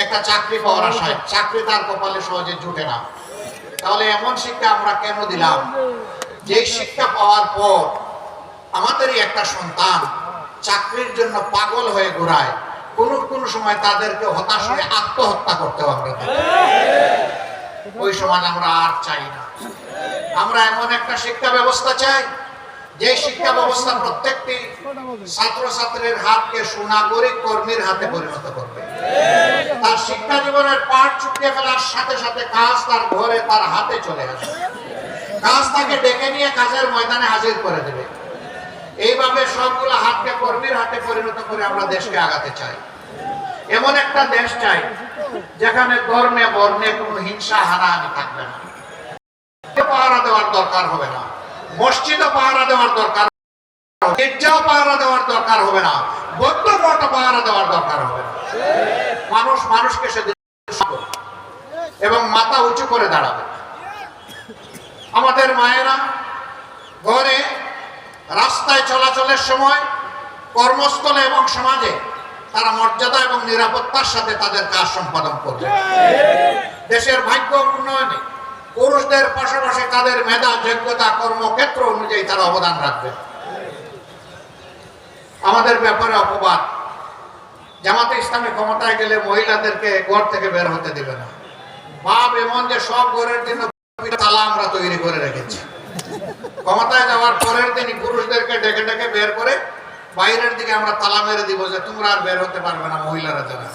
একটা চাকরি পাওয়ার আশায়, চাকরি তার কপালে সহজে জুটে না। তাহলে এমন শিক্ষা আমরা কেন দিলাম? যে শিক্ষা পাওয়ার পর আমাদেরই একটা সন্তান চাকরির জন্য পাগল হয়ে ঘোরায়, কোন সময় তাদেরকে হতাশ হয়ে আত্মহত্যা করতে হবে। ওই সমাজ আমরা আর চাই না। আমরা এমন একটা শিক্ষা ব্যবস্থা চাই যে শিক্ষা ব্যবস্থা প্রত্যেকটি ছাত্রছাত্রীর হাতকে সুনাগরিক কর্মীর হাতে পরিণত করবে। তার শিক্ষা জীবনের পাঠ চুকিয়ে ফেলার সাথে সাথে কাজ তার ঘরে তার হাতে চলে আসবে, কাজ তাকে ডেকে নিয়ে কাজের ময়দানে হাজির করে দেবে। এইভাবে সবগুলো হাতকে কর্মীর হাতে পরিণত করে আমরা দেশকে আগাতে চাই। এমন একটা দেশ চাই যেখানে ধর্মে বর্ণে কোনো হিংসা হানাহানি থাকবে না, পাহারা দেওয়ার দরকার হবে না, মসজিদও পাহারা দেওয়ার দরকার, গির্জাও পাহারা দেওয়ার দরকার হবে না, বৌদ্ধ মঠও পাহারা দেওয়ার দরকার হবে না। মানুষ মানুষকে সেদিন এবং মাথা উঁচু করে দাঁড়াবে। আমাদের মায়েরা ঘরে রাস্তায় চলাচলের সময়, কর্মস্থলে এবং সমাজে তারা মর্যাদা এবং নিরাপত্তার সাথে তাদের কাজ সম্পাদন করবে। দেশের ভাগ্য উন্নয়নে পুরুষদের পাশাপাশি তাদের মেধা, যোগ্যতা, কর্মক্ষেত্র অনুযায়ী তারা অবদান রাখবে। আমাদের ব্যাপারে অপবাদ, জামাতে ইসলামী ক্ষমতায় গেলে মহিলাদেরকে ঘর থেকে বের হতে দিবে না। ভাব এমন যে সব ঘরের জন্য তালা আমরা তৈরি করে রেখেছি। ক্ষমতায় যাওয়ার পরের দিনই পুরুষদেরকে ডেকে ডেকে বের করে বাইরের দিকে আমরা তালা মেরে দিব যে তোমরা আর বের হতে পারবে না, মহিলারা যারা।